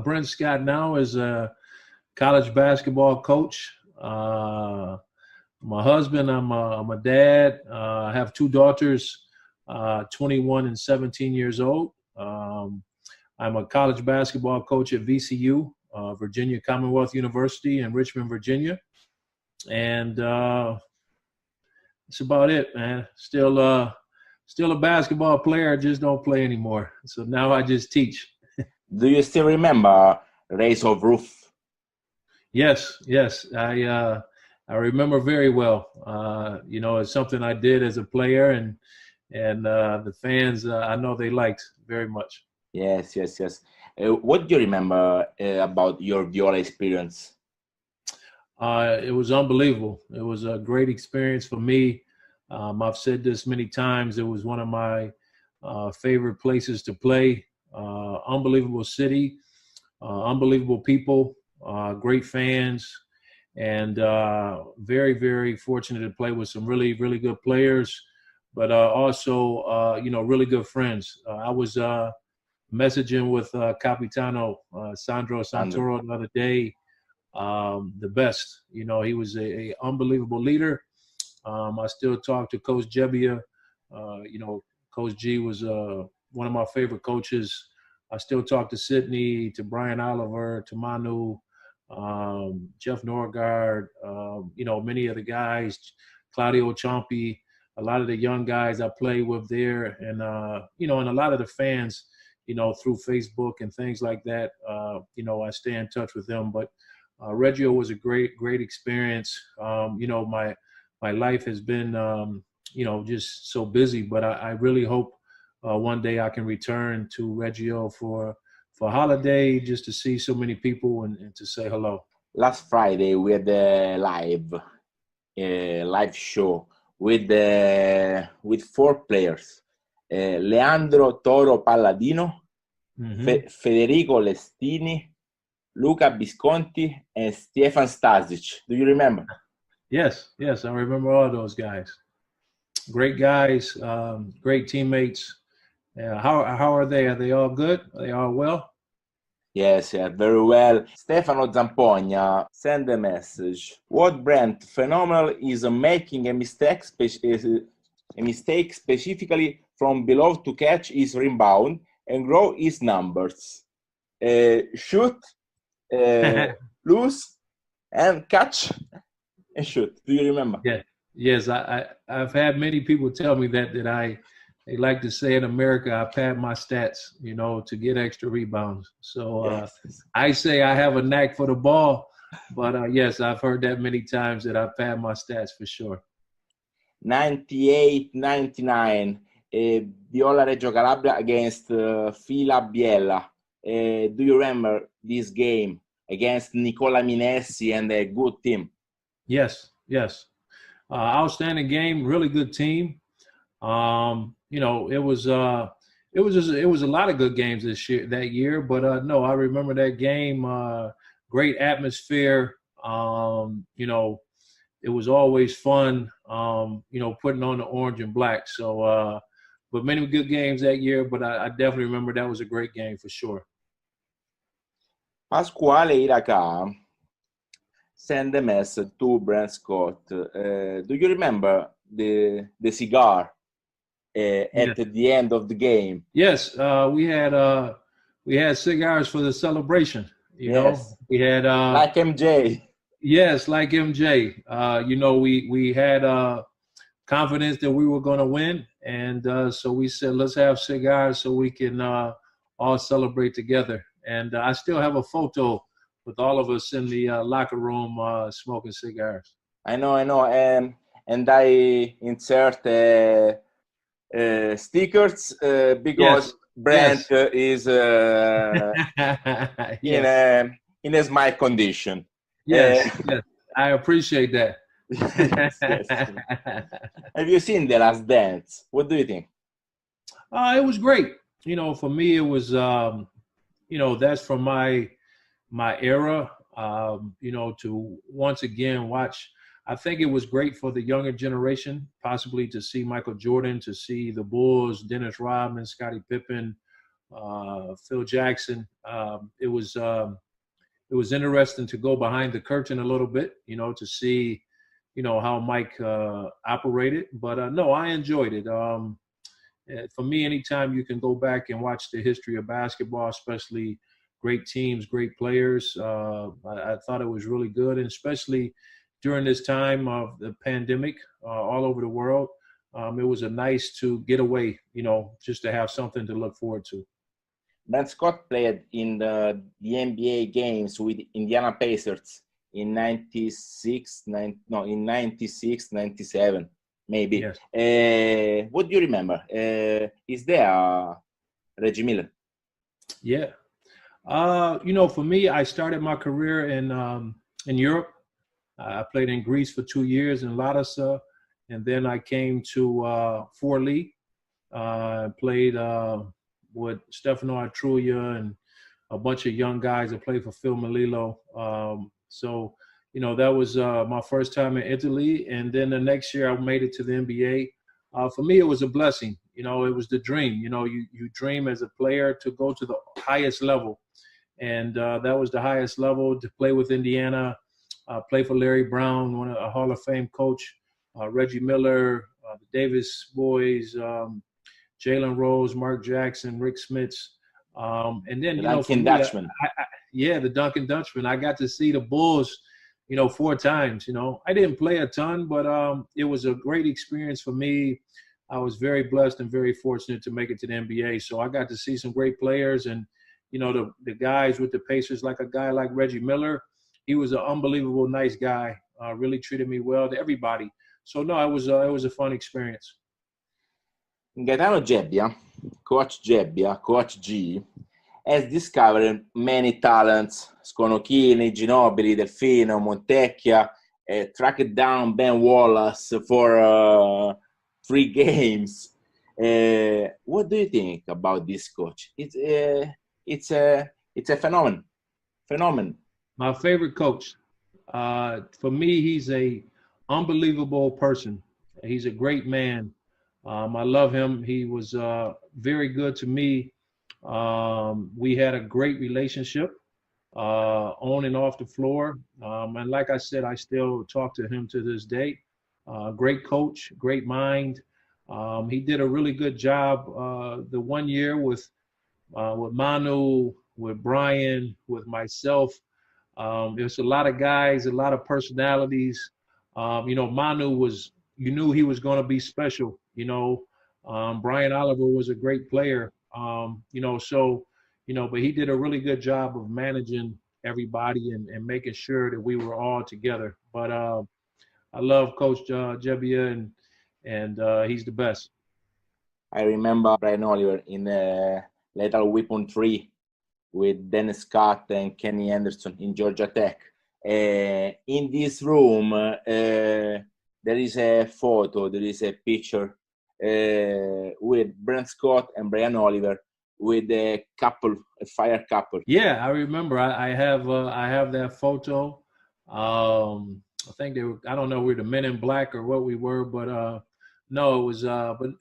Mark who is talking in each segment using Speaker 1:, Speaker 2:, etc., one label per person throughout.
Speaker 1: Brent Scott now is a college basketball coach. My husband, I'm a dad. I have two daughters, 21 and 17 years old. I'm a college basketball coach at VCU, Virginia Commonwealth University in Richmond, Virginia. And that's about it, man. Still a basketball player, just don't play anymore. So now I just teach.
Speaker 2: Do you still remember Race of Roof?
Speaker 1: Yes. I remember very well. It's something I did as a player, and the fans, I know they liked very much.
Speaker 2: Yes. What do you remember about your viola experience?
Speaker 1: It was unbelievable. It was a great experience for me. I've said this many times. It was one of my favorite places to play. Unbelievable city, unbelievable people, great fans, and very, very fortunate to play with some really, really good players, but also, really good friends. I was messaging with Capitano Sandro Santoro the other day. The best, he was a unbelievable leader. I still talk to Coach Jebbia. Coach G was one of my favorite coaches. I still talk to Sidney, to Brian Oliver, to Manu, Jeff Norgard, many of the guys, Claudio Ciampi, a lot of the young guys I play with there, and and a lot of the fans, through Facebook and things like that. I stay in touch with them. But Reggio was a great experience. My life has been, just so busy, but I really hope one day I can return to Reggio for holiday, just to see so many people and to say hello.
Speaker 2: Last Friday we had a live show with four players: Leandro Toro Palladino, Federico Lestini, Luca Visconti, and Stefan Stasic. Do you remember?
Speaker 1: Yes, I remember all those guys. Great guys, great teammates. How are they? Are they all good? Are they all well?
Speaker 2: Yes, very well. Stefano Zampogna send a message. What Brent phenomenal is making a mistake specifically from below to catch his rebound and grow his numbers. Shoot, lose, and catch and shoot. Do you remember?
Speaker 1: Yeah. Yes, I've had many people tell me that they like to say in America, I pad my stats, to get extra rebounds. So
Speaker 2: Yes.
Speaker 1: I say I have a knack for the ball, but yes, I've heard that many times that I pad my stats for sure.
Speaker 2: 98-99, Viola Reggio Calabria against Fila Biella. Do you remember this game against Nicola Minessi and a good team?
Speaker 1: Yes. Outstanding game, really good team. It was a lot of good games that year, but no, I remember that game. Great atmosphere. It was always fun. Putting on the orange and black. So, but many good games that year. But I definitely remember that was a great game for sure.
Speaker 2: Pasquale Iraca send a message to Brent Scott. Do you remember the cigar at the end of the game?
Speaker 1: Yes, we had cigars for the celebration. You know, we had
Speaker 2: like MJ.
Speaker 1: Yes, like MJ. We had confidence that we were going to win, and so we said, let's have cigars so we can all celebrate together. And I still have a photo with all of us in the locker room smoking cigars.
Speaker 2: I know, and I insert stickers because Brent is in a smile condition.
Speaker 1: Yes, I appreciate that.
Speaker 2: Yes. Have you seen The Last Dance? What do you think?
Speaker 1: It was great. For me, it was that's from my era. To once again watch. I think it was great for the younger generation, possibly to see Michael Jordan, to see the Bulls, Dennis Rodman, Scottie Pippen, Phil Jackson. It was interesting to go behind the curtain a little bit, to see, how Mike operated. But no, I enjoyed it. For me, anytime you can go back and watch the history of basketball, especially great teams, great players, I thought it was really good, and especially during this time of the pandemic all over the world, it was a nice to get away, just to have something to look forward to.
Speaker 2: Brent Scott played in the NBA games with Indiana Pacers in 96, 97, maybe.
Speaker 1: Yes.
Speaker 2: What do you remember? Is there Reggie Miller?
Speaker 1: Yeah. For me, I started my career in Europe. I played in Greece for 2 years in Larissa, and then I came to Fort Lee. Played with Stefano Atrulia and a bunch of young guys that played for Phil Melillo. So that was my first time in Italy. And then the next year I made it to the NBA. For me, it was a blessing. It was the dream. You dream as a player to go to the highest level. And that was the highest level, to play with Indiana, play for Larry Brown, a Hall of Fame coach, Reggie Miller, the Davis boys, Jalen Rose, Mark Jackson, Rick Smits. And then,
Speaker 2: the Duncan Dutchman.
Speaker 1: The Duncan Dutchman. I got to see the Bulls, 4 times. I didn't play a ton, but it was a great experience for me. I was very blessed and very fortunate to make it to the NBA. So I got to see some great players, and the guys with the Pacers, like a guy like Reggie Miller. He was an unbelievable nice guy. Really treated me well, to everybody. So no, it was a fun experience.
Speaker 2: Gaetano Gebbia, Coach G, has discovered many talents: Sconocchini, Ginobili, Delfino, Montecchia, tracked down Ben Wallace for 3 games. What do you think about this coach? It's a phenomenon.
Speaker 1: My favorite coach. For me, he's a unbelievable person. He's a great man. I love him. He was very good to me. We had a great relationship on and off the floor. And like I said, I still talk to him to this day. Great coach, great mind. He did a really good job the 1 year with Manu, with Brian, with myself. There's a lot of guys, a lot of personalities. Manu was, you knew he was going to be special. Brian Oliver was a great player. But he did a really good job of managing everybody and making sure that we were all together. But I love Coach Gebbia, and he's the best.
Speaker 2: I remember Brian Oliver in Lethal Weapon 3 with Brent Scott and Kenny Anderson in Georgia Tech. In this room, there is a photo, there is a picture with Brent Scott and Brian Oliver with a couple, a fire couple.
Speaker 1: Yeah, I remember. I have that photo. I think they were, I don't know, we're the Men in Black or what we were, but no, it was, but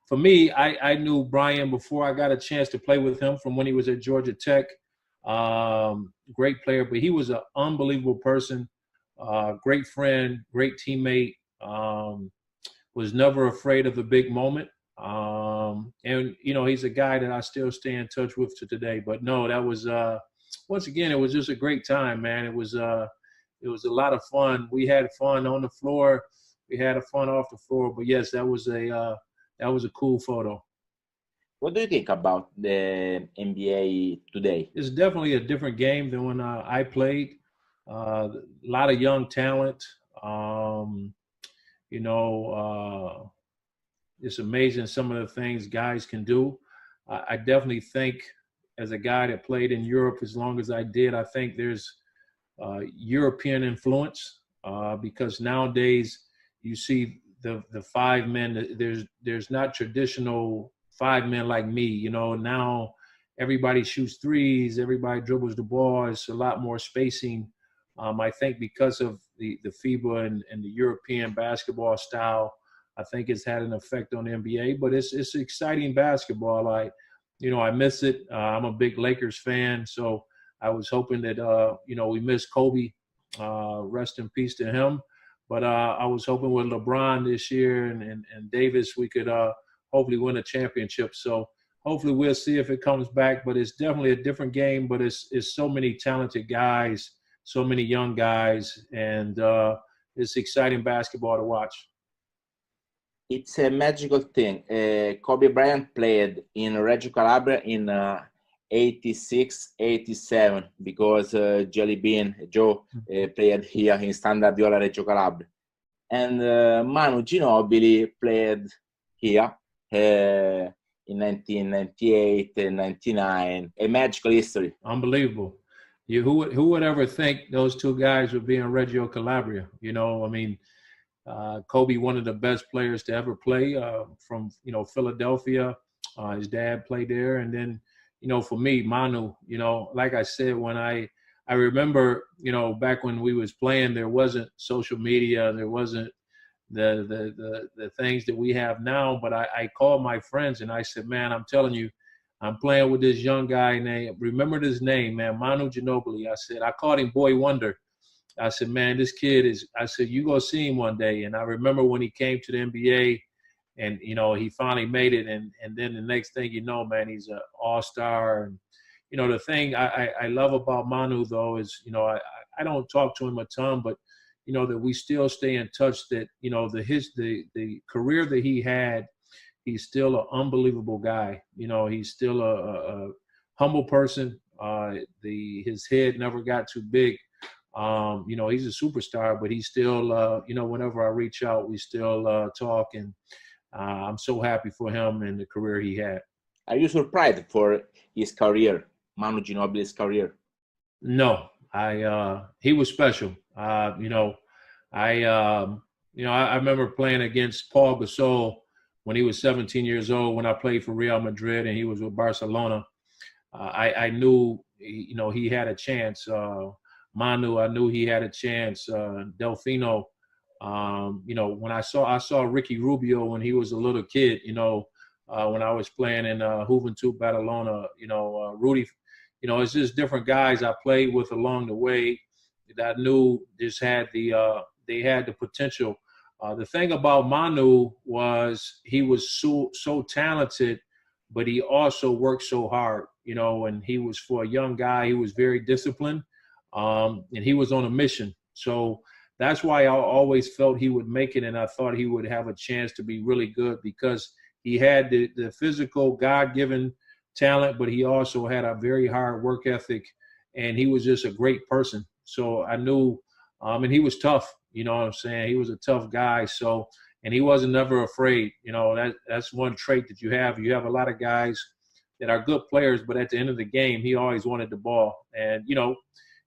Speaker 1: for me, I knew Brian before I got a chance to play with him from when he was at Georgia Tech. Great player, but he was an unbelievable person, great friend, great teammate, was never afraid of the big moment. And, he's a guy that I still stay in touch with to today. But no, that was, once again, it was just a great time, man. It was a lot of fun. We had fun on the floor. We had fun off the floor. But yes, that was a cool photo.
Speaker 2: What do you think about the NBA today?
Speaker 1: It's definitely a different game than when I played. A lot of young talent. It's amazing some of the things guys can do. I definitely think, as a guy that played in Europe as long as I did, I think there's European influence because nowadays you see the 5 men. There's not traditional 5 men like me. Now everybody shoots threes, everybody dribbles the ball. It's a lot more spacing. I think because of the FIBA and the European basketball style, I think it's had an effect on the NBA. But it's exciting basketball. I miss it. I'm a big Lakers fan, so I was hoping that we missed Kobe. Rest in peace to him. But I was hoping with LeBron this year and Davis, we could hopefully win a championship. So hopefully we'll see if it comes back. But it's definitely a different game. But it's so many talented guys, so many young guys, and it's exciting basketball to watch.
Speaker 2: It's a magical thing. Kobe Bryant played in Reggio Calabria in 86, 87 because Jelly Bean Joe played here in Standard Viola Reggio Calabria. And Manu Ginobili played here in 1998 and 99. A magical history.
Speaker 1: Unbelievable. Who would ever think those two guys would be in Reggio Calabria? Kobe, one of the best players to ever play from, Philadelphia. His dad played there. And then, for me, Manu, like I said, when I remember, back when we was playing, there wasn't social media. There wasn't the things that we have now. But I called my friends and I said, man, I'm telling you, I'm playing with this young guy remember his name, man, Manu Ginobili. I said, I called him Boy Wonder. I said, man, this kid you go see him one day. And I remember when he came to the NBA and, he finally made it. And then the next thing you know, man, he's an all-star. And, the thing I love about Manu, though, is, I don't talk to him a ton, but, that we still stay in touch, that, the career that he had, he's still an unbelievable guy. He's still a humble person. His head never got too big. He's a superstar, but he's still, whenever I reach out, we still talk, and I'm so happy for him and the career he had.
Speaker 2: Are you surprised for his career, Manu Ginobili's career?
Speaker 1: No, he was special. I remember playing against Paul Gasol when he was 17 years old, when I played for Real Madrid and he was with Barcelona. I knew, he had a chance. Manu, I knew he had a chance. Delfino, when I saw Ricky Rubio when he was a little kid, when I was playing in Juventud Badalona, Rudy, it's just different guys I played with along the way that I knew just had they had the potential. The thing about Manu was he was so talented, but he also worked so hard, and he was, for a young guy, he was very disciplined. And he was on a mission. So that's why I always felt he would make it, and I thought he would have a chance to be really good because he had the physical God-given talent, but he also had a very hard work ethic, and he was just a great person. So I knew, and he was tough, you know what I'm saying? He was a tough guy. So, and he wasn't never afraid. That's one trait that you have. You have a lot of guys that are good players, but at the end of the game, he always wanted the ball. And,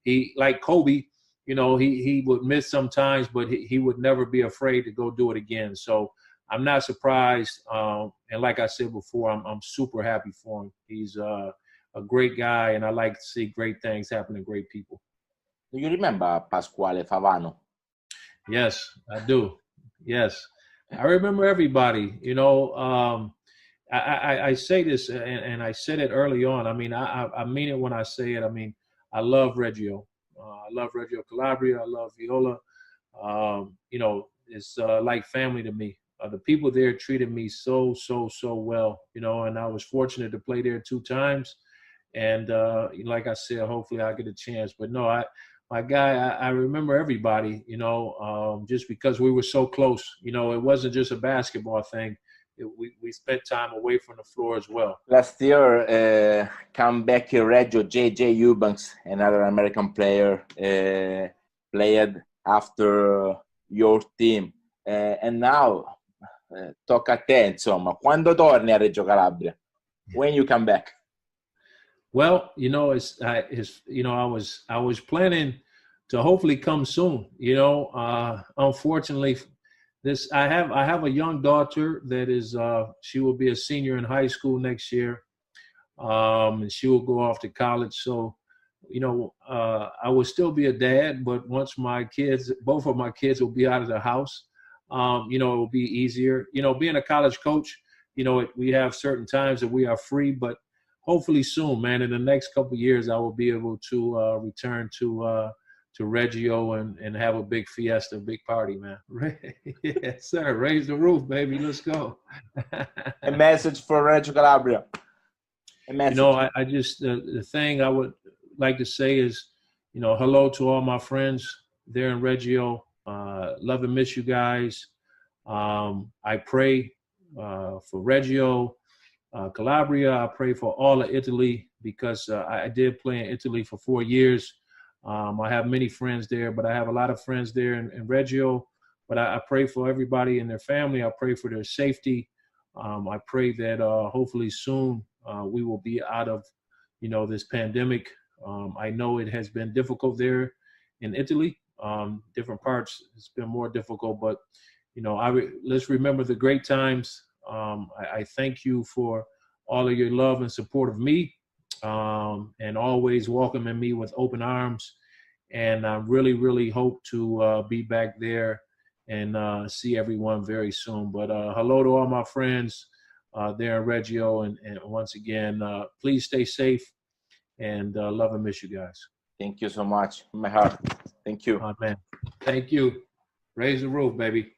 Speaker 1: he, like Kobe, he would miss sometimes, but he would never be afraid to go do it again. So I'm not surprised. And like I said before, I'm super happy for him. He's a great guy, and I like to see great things happen to great people.
Speaker 2: Do you remember Pasquale Favano?
Speaker 1: Yes, I do. Yes. I remember everybody. I say this, and I said it early on. I mean, I mean it when I say it. I mean, I love Reggio. I love Reggio Calabria. I love Viola. It's like family to me. The people there treated me so well, and I was fortunate to play there 2 times. And like I said, hopefully I get a chance. But no, my guy, I remember everybody, just because we were so close. It wasn't just a basketball thing. We spent time away from the floor as well.
Speaker 2: Last year, come back in Reggio, J.J. Eubanks, another American player, played after your team. And now, tocca a te, insomma. Quando torni a Reggio Calabria? When you come back?
Speaker 1: Well, I was planning to hopefully come soon. Unfortunately, I have a young daughter that is she will be a senior in high school next year, and she will go off to college. So, I will still be a dad, but once both of my kids will be out of the house, it will be easier. Being a college coach, we have certain times that we are free, but hopefully soon, man. In the next couple of years, I will be able to return to Reggio and have a big fiesta, big party, man. Yes, sir. Raise the roof, baby. Let's go.
Speaker 2: A message for Reggio Calabria. A message.
Speaker 1: You know, I just, the thing I would like to say is, you know, hello to all my friends there in Reggio. Love and miss you guys. I pray for Reggio, Calabria. I pray for all of Italy because I did play in Italy for 4 years. I have many friends there, but I have a lot of friends there in Reggio. But I pray for everybody and their family. I pray for their safety. I pray that hopefully soon we will be out of, you know, this pandemic. I know it has been difficult there in Italy. Different parts, it's been more difficult, but, you know, let's remember the great times. I thank you for all of your love and support of me, and always welcoming me with open arms. And I really, really hope to be back there and see everyone very soon. But hello to all my friends there in Reggio. And once again, please stay safe, and love and miss you guys.
Speaker 2: Thank you so much. My heart. Thank you.
Speaker 1: Man. Thank you. Raise the roof, baby.